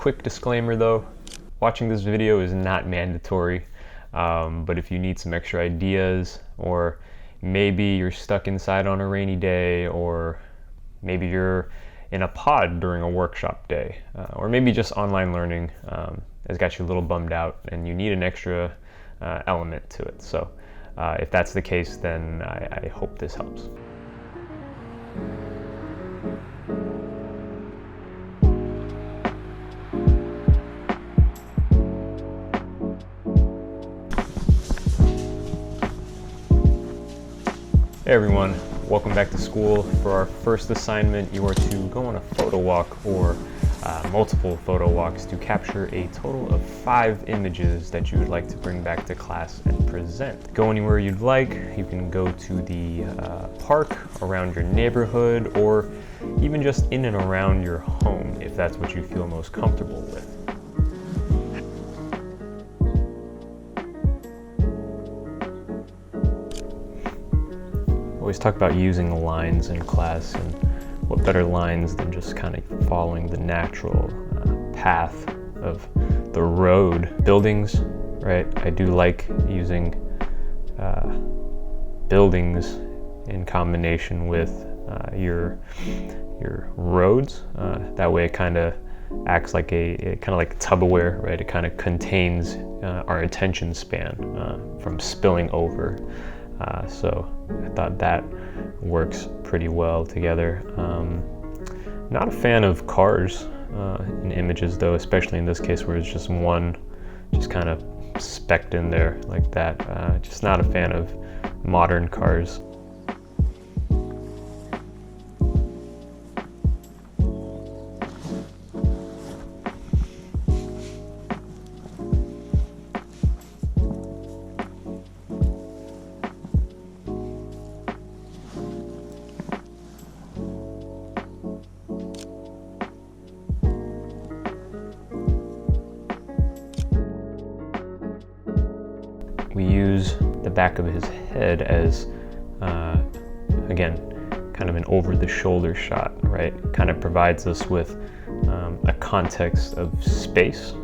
quick disclaimer though, watching this video is not mandatory, but if you need some extra ideas, or maybe you're stuck inside on a rainy day, or maybe you're in a pod during a workshop day, or maybe just online learning has got you a little bummed out and you need an extra element to it. So if that's the case, then I hope this helps. Hey everyone, welcome back to school. For our first assignment, you are to go on a photo walk or multiple photo walks to capture a total of 5 images that you would like to bring back to class and present. Go anywhere you'd like. You can go to the park, around your neighborhood, or even just in and around your home if that's what you feel most comfortable with. Always talk about using lines in class, and what better lines than just kind of following the natural path of the road. Buildings, right? I do like using buildings in combination with your roads. That way it kind of acts like a Tupperware, right? It kind of contains our attention span from spilling over. So I thought that works pretty well together. Not a fan of cars in images though, especially in this case where it's just one just kind of specked in there like that. Just not a fan of modern cars. We use the back of his head as, again, kind of an over-the-shoulder shot, right? Kind of provides us with a context of space.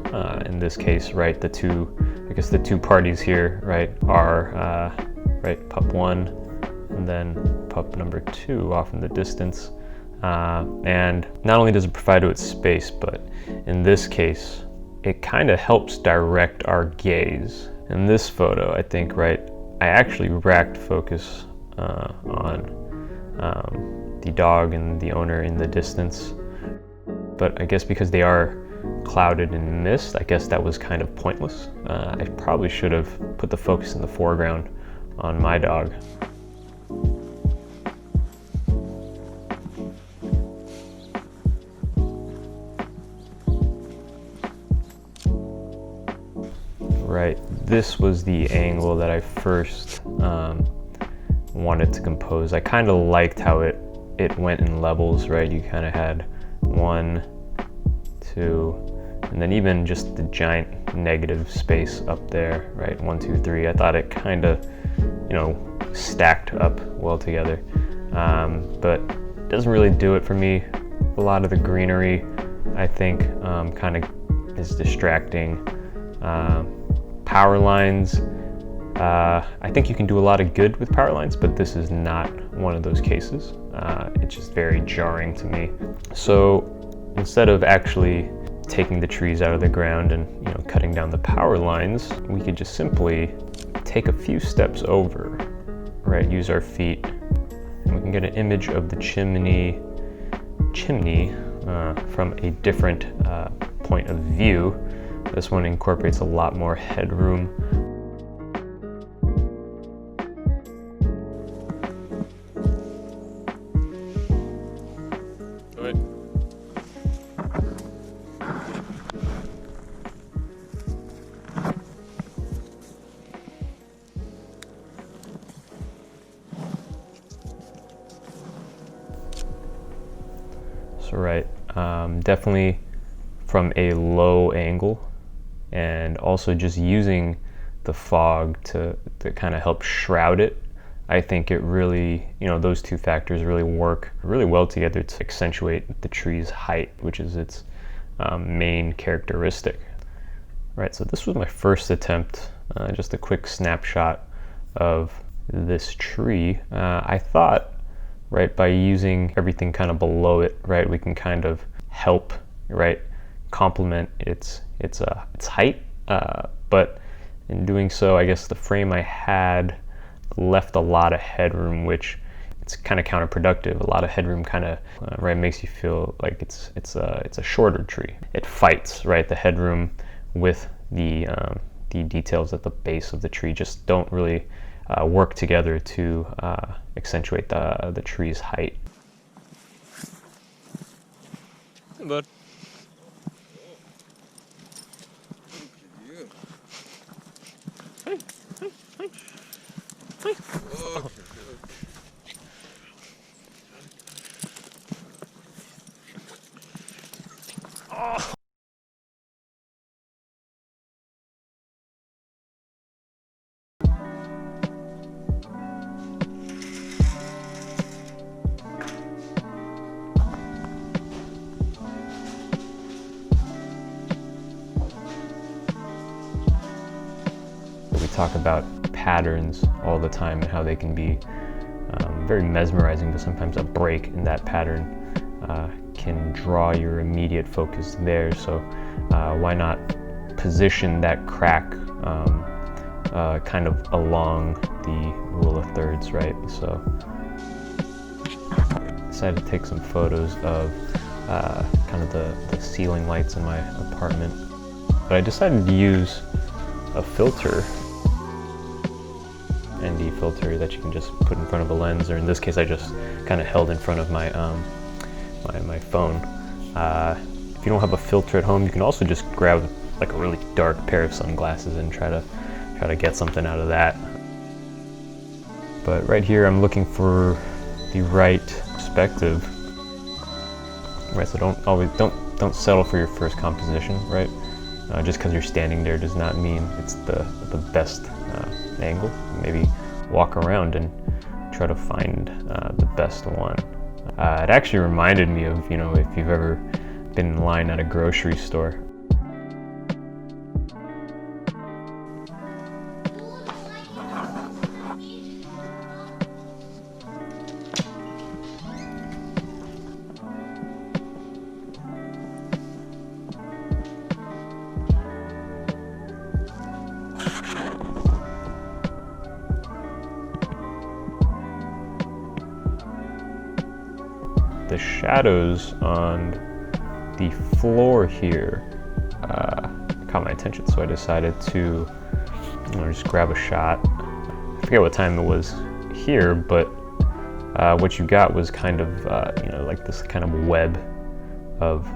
In this case, right, the two parties here, right, are, right, pup 1 and then pup number 2 off in the distance. And not only does it provide it space, but in this case, it kind of helps direct our gaze. In this photo, I think, right, I actually racked focus on the dog and the owner in the distance. But I guess because they are clouded in mist, I guess that was kind of pointless. I probably should have put the focus in the foreground on my dog. Right, this was the angle that I first wanted to compose. I kind of liked how it went in levels, right? You kind of had 1, 2, and then even just the giant negative space up there, right? 1, 2, 3. I thought it kind of, stacked up well together, but it doesn't really do it for me. A lot of the greenery, I think, kind of is distracting. Power lines, I think you can do a lot of good with power lines, but this is not one of those cases. It's just very jarring to me. So instead of actually taking the trees out of the ground and cutting down the power lines, we could just simply take a few steps over, right? Use our feet, and we can get an image of the chimney from a different point of view. This one incorporates a lot more headroom. Go ahead. So right, definitely from a low angle, and also just using the fog to kind of help shroud it. I think it really, those two factors really work really well together to accentuate the tree's height, which is its main characteristic. Right, so this was my first attempt, just a quick snapshot of this tree. I thought, right, by using everything kind of below it, right, we can kind of help, right, complement its height, but in doing so, I guess the frame I had left a lot of headroom, which it's kind of counterproductive. A lot of headroom kind of right makes you feel like it's a shorter tree. It fights, right, the headroom with the details at the base of the tree just don't really work together to accentuate the tree's height. Hey, bud. Hey, hey, hey, hey. Oh. Oh. We talk about patterns all the time and how they can be very mesmerizing, but sometimes a break in that pattern can draw your immediate focus there. So why not position that crack kind of along the rule of thirds, right? So I decided to take some photos of kind of the ceiling lights in my apartment. But I decided to use a filter, ND filter, that you can just put in front of a lens, or in this case I just kind of held in front of my my phone. If you don't have a filter at home, you can also just grab like a really dark pair of sunglasses and try to get something out of that. But right here I'm looking for the right perspective. Right, so don't settle for your first composition, right? Just because you're standing there does not mean it's the best angle. Maybe walk around and try to find the best one. It actually reminded me of, you know, if you've ever been in line at a grocery store. The shadows on the floor here caught my attention, so I decided to just grab a shot. I forget what time it was here, but what you got was kind of you know, like this kind of web of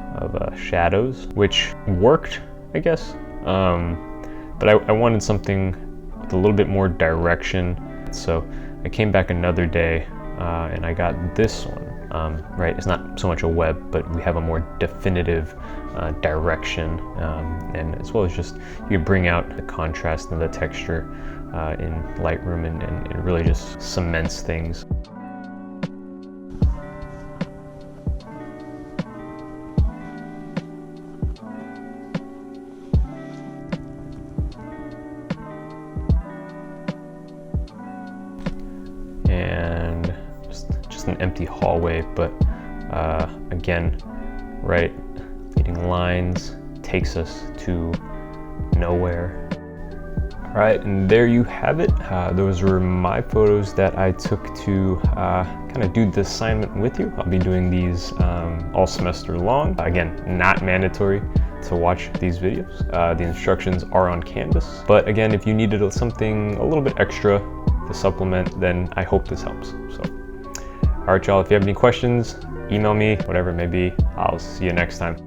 shadows, which worked, I guess. But I wanted something with a little bit more direction, so I came back another day and I got this one. Right, it's not so much a web, but we have a more definitive direction, and as well as just you bring out the contrast and the texture in Lightroom, and it really just cements things. And just an empty hallway, but again, right, leading lines takes us to nowhere. All right, and there you have it. Those were my photos that I took to kind of do the assignment with you. I'll be doing these all semester long. Again, not mandatory to watch these videos. The instructions are on Canvas, but again, if you needed something a little bit extra to supplement, then I hope this helps. So, all right, y'all, if you have any questions, email me, whatever it may be. I'll see you next time.